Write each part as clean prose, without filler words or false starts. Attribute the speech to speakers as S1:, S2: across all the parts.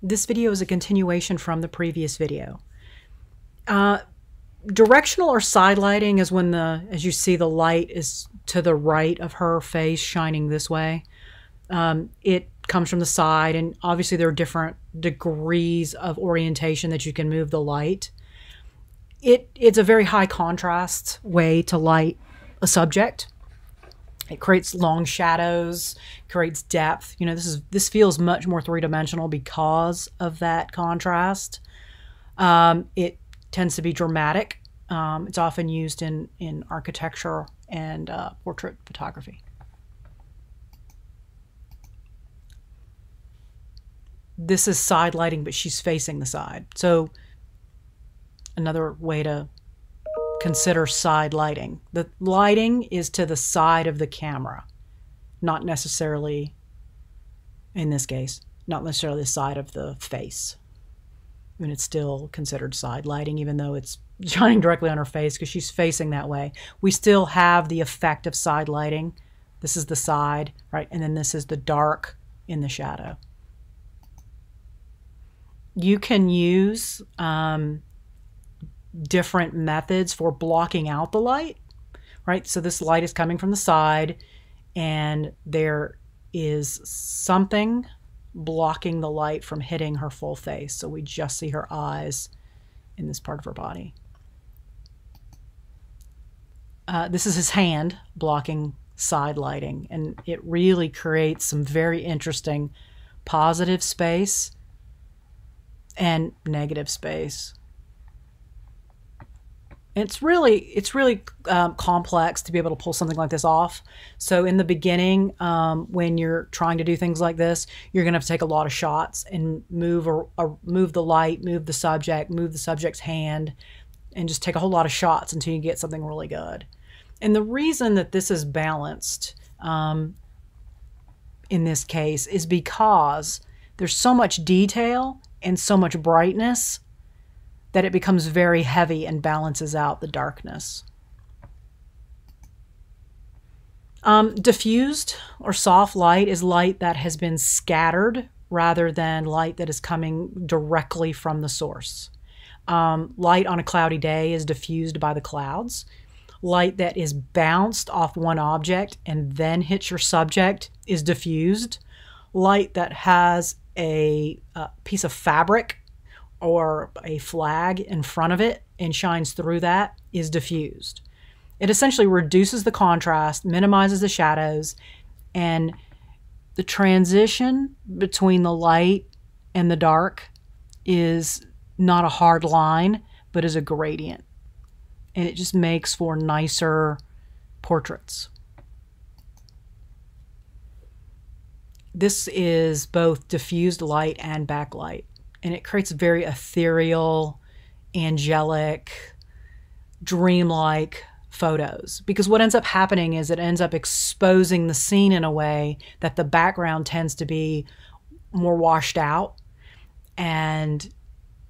S1: This video is a continuation from the previous video. Directional or side lighting is when as you see, the light is to the right of her face shining this way. It comes from the side, and obviously there are different degrees of orientation that you can move the light. It's a very high contrast way to light a subject. It creates long shadows, creates depth. You know, this feels much more three-dimensional because of that contrast. It tends to be dramatic. It's often used in architecture and portrait photography. This is side lighting, but she's facing the side. So another way to consider side lighting. The lighting is to the side of the camera, not necessarily, in this case, not necessarily the side of the face. I mean, it's still considered side lighting, even though it's shining directly on her face because she's facing that way. We still have the effect of side lighting. This is the side, right? And then this is the dark in the shadow. You can use different methods for blocking out the light, right? So this light is coming from the side, and there is something blocking the light from hitting her full face. So we just see her eyes in this part of her body. This is his hand blocking side lighting, and it really creates some very interesting positive space and negative space. It's really complex to be able to pull something like this off. So in the beginning, when you're trying to do things like this, you're going to have to take a lot of shots and move the light, move the subject's hand, and just take a whole lot of shots until you get something really good. And the reason that this is balanced in this case is because there's so much detail and so much brightness that it becomes very heavy and balances out the darkness. Diffused or soft light is light that has been scattered rather than light that is coming directly from the source. Light on a cloudy day is diffused by the clouds. Light that is bounced off one object and then hits your subject is diffused. Light that has a piece of fabric or a flag in front of it and shines through that is diffused. It essentially reduces the contrast, minimizes the shadows, and the transition between the light and the dark is not a hard line, but is a gradient. And it just makes for nicer portraits. This is both diffused light and backlight, and it creates very ethereal, angelic, dreamlike photos. Because what ends up happening is it ends up exposing the scene in a way that the background tends to be more washed out, and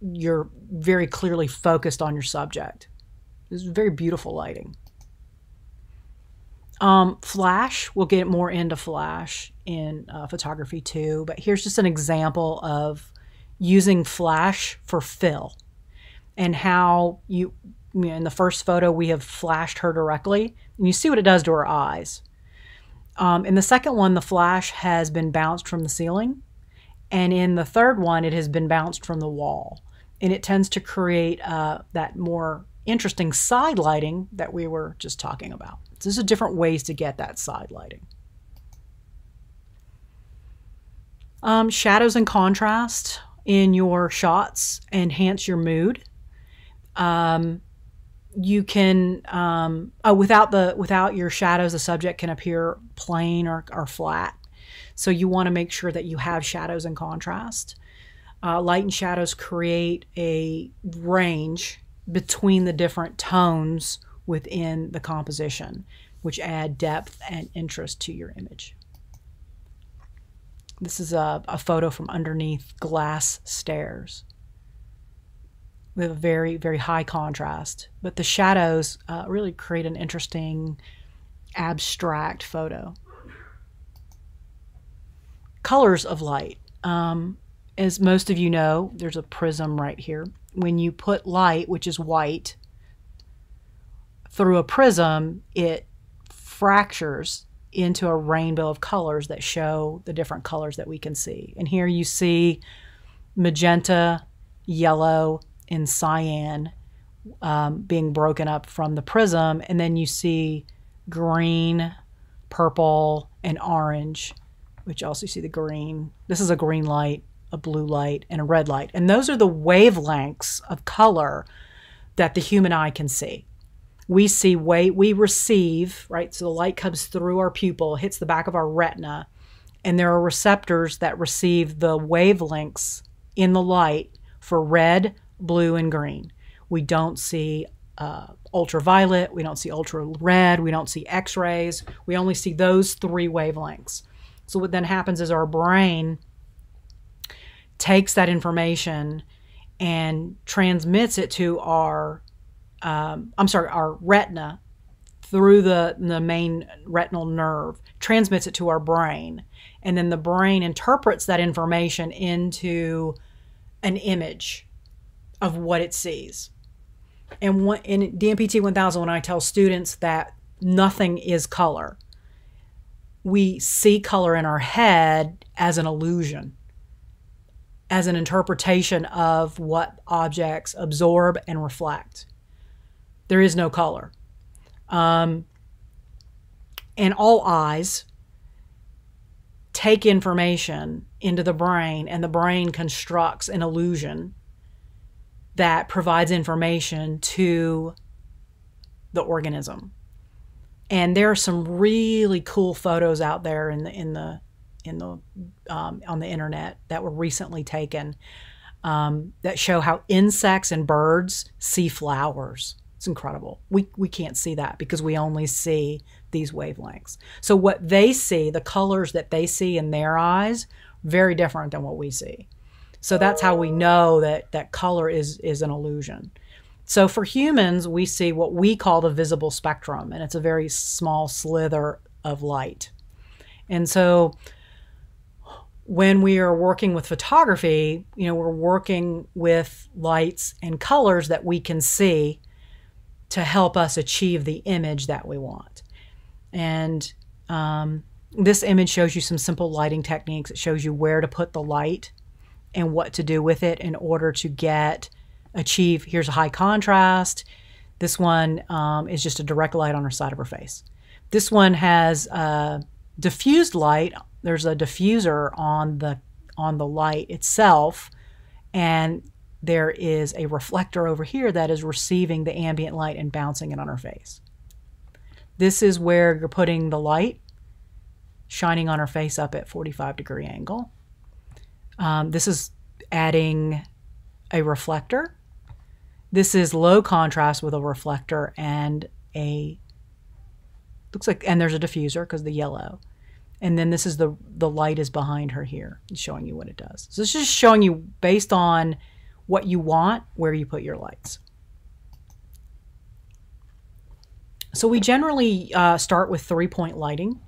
S1: you're very clearly focused on your subject. This is very beautiful lighting. Flash, we'll get more into flash in photography too, but here's just an example of using flash for fill, and how in the first photo we have flashed her directly, and you see what it does to her eyes. In the second one, the flash has been bounced from the ceiling, and in the third one, it has been bounced from the wall, and it tends to create that more interesting side lighting that we were just talking about. So there's different ways to get that side lighting. Shadows and contrast in your shots enhance your mood. You can without your shadows, the subject can appear plain or flat. So you want to make sure that you have shadows and contrast. Light and shadows create a range between the different tones within the composition, which add depth and interest to your image. This is a photo from underneath glass stairs. We have a very, very high contrast, but the shadows really create an interesting abstract photo. Colors of light. as most of you know, there's a prism right here. When you put light, which is white, through a prism, it fractures into a rainbow of colors that show the different colors that we can see. And here you see magenta, yellow, and cyan being broken up from the prism, and then you see green, purple, and orange, which also see the green. This is a green light, a blue light, and a red light. And those are the wavelengths of color that the human eye can see. We receive, right? So the light comes through our pupil, hits the back of our retina, and there are receptors that receive the wavelengths in the light for red, blue, and green. We don't see ultraviolet, we don't see ultra red, we don't see X-rays. We only see those 3 wavelengths. So what then happens is our brain takes that information and transmits it to our retina through the main retinal nerve, transmits it to our brain, and then the brain interprets that information into an image of what it sees. And in DMPT 1000, when I tell students that nothing is color, we see color in our head as an illusion, as an interpretation of what objects absorb and reflect. There is no color. And all eyes take information into the brain, and the brain constructs an illusion that provides information to the organism. And there are some really cool photos out there on the internet that were recently taken that show how insects and birds see flowers. It's incredible. We can't see that because we only see these wavelengths. So what they see, the colors that they see in their eyes, very different than what we see. So that's how we know that color is an illusion. So for humans, we see what we call the visible spectrum, and it's a very small slither of light. And so when we are working with photography, we're working with lights and colors that we can see to help us achieve the image that we want. And this image shows you some simple lighting techniques. It shows you where to put the light and what to do with it in order to achieve, here's a high contrast. This one is just a direct light on her side of her face. This one has diffused light. There's a diffuser on the light itself, and there is a reflector over here that is receiving the ambient light and bouncing it on her face. This is where you're putting the light, shining on her face up at 45-degree angle. This is adding a reflector. This is low contrast with a reflector and and there's a diffuser because the yellow. And then this is the light is behind her here, showing you what it does. So this is just showing you based on what you want, where you put your lights. So we generally start with 3-point lighting,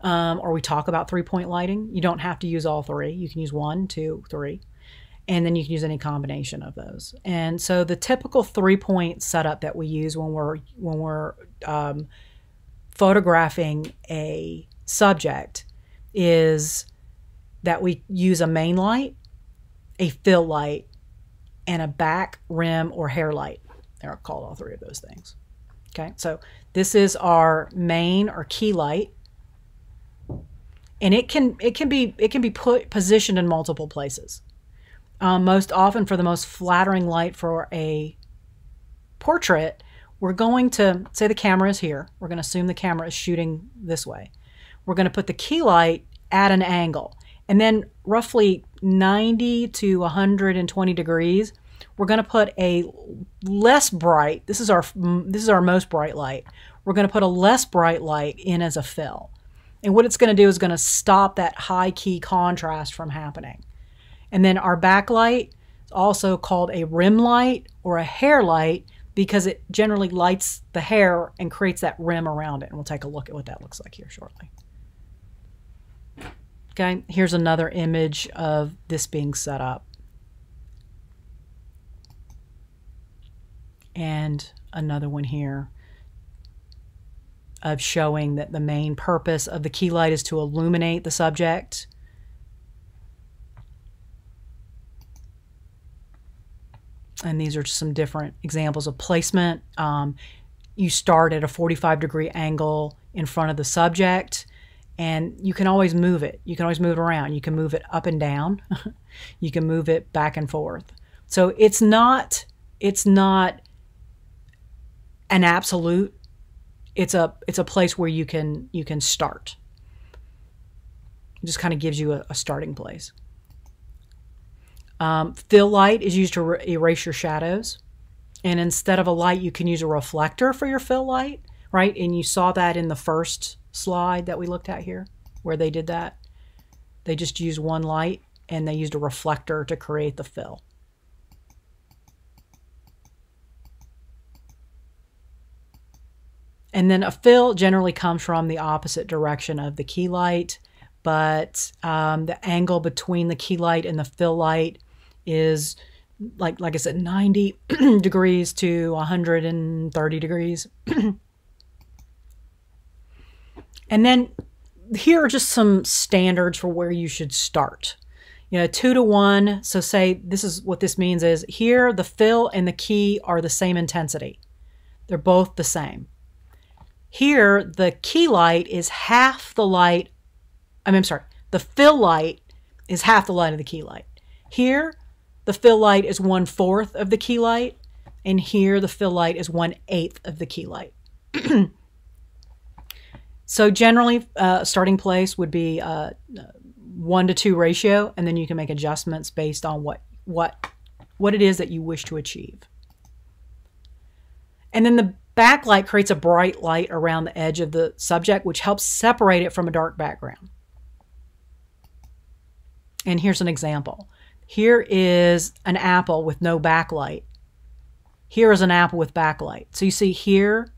S1: or we talk about 3-point lighting. You don't have to use all 3. You can use 1, 2, 3, and then you can use any combination of those. And so the typical 3-point setup that we use when we're photographing a subject is that we use a main light, a fill light, and a back, rim, or hair light. They're called all 3 of those things. Okay, so this is our main or key light, and it can be positioned in multiple places. Most often, for the most flattering light for a portrait, we're going to say the camera is here. We're going to assume the camera is shooting this way. We're going to put the key light at an angle, and then roughly 90 to 120 degrees, we're going to put a less bright, this is our most bright light. We're going to put a less bright light in as a fill. And what it's going to do is going to stop that high key contrast from happening. And then our backlight is also called a rim light or a hair light because it generally lights the hair and creates that rim around it. And we'll take a look at what that looks like here shortly. Okay, here's another image of this being set up. And another one here of showing that the main purpose of the key light is to illuminate the subject. And these are just some different examples of placement. You start at a 45-degree angle in front of the subject, and you can always move it. You can always move it around. You can move it up and down. You can move it back and forth. So it's not an absolute. It's a place where you can start. It just kind of gives you a starting place. Fill light is used to erase your shadows. And instead of a light, you can use a reflector for your fill light, right? And you saw that in the first slide that we looked at here, where they did that. They just used one light, and they used a reflector to create the fill. And then a fill generally comes from the opposite direction of the key light, but the angle between the key light and the fill light is, like I said, 90 degrees to 130 degrees. And then here are just some standards for where you should start. 2-to-1. So say this is what this means is here the fill and the key are the same intensity. They're both the same. Here, the key light is half the light. I'm sorry, the fill light is half the light of the key light. Here, the fill light is 1/4 of the key light, and here the fill light is 1/8 of the key light. So generally, starting place would be 1-to-2 ratio, and then you can make adjustments based on what it is that you wish to achieve. And then the backlight creates a bright light around the edge of the subject, which helps separate it from a dark background. And here's an example. Here is an apple with no backlight. Here is an apple with backlight. So you see here,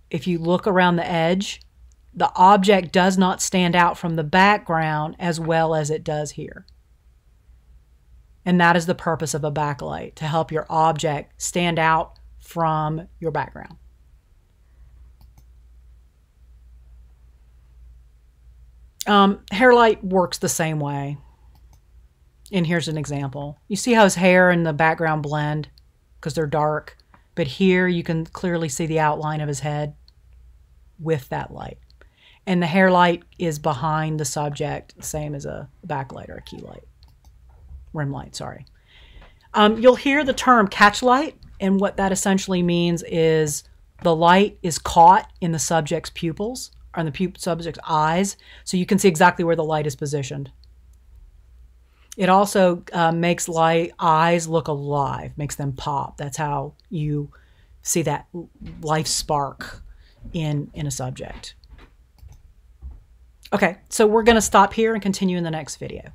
S1: if you look around the edge, the object does not stand out from the background as well as it does here. And that is the purpose of a backlight, to help your object stand out from your background. Hair light works the same way. And here's an example. You see how his hair and the background blend because they're dark, but here you can clearly see the outline of his head with that light. And the hair light is behind the subject, same as a backlight or a key light. Rim light, sorry. You'll hear the term catch light, and what that essentially means is the light is caught in the subject's pupils, or in the subject's eyes, so you can see exactly where the light is positioned. It also makes eyes look alive, makes them pop. That's how you see that life spark in a subject. Okay, so we're going to stop here and continue in the next video.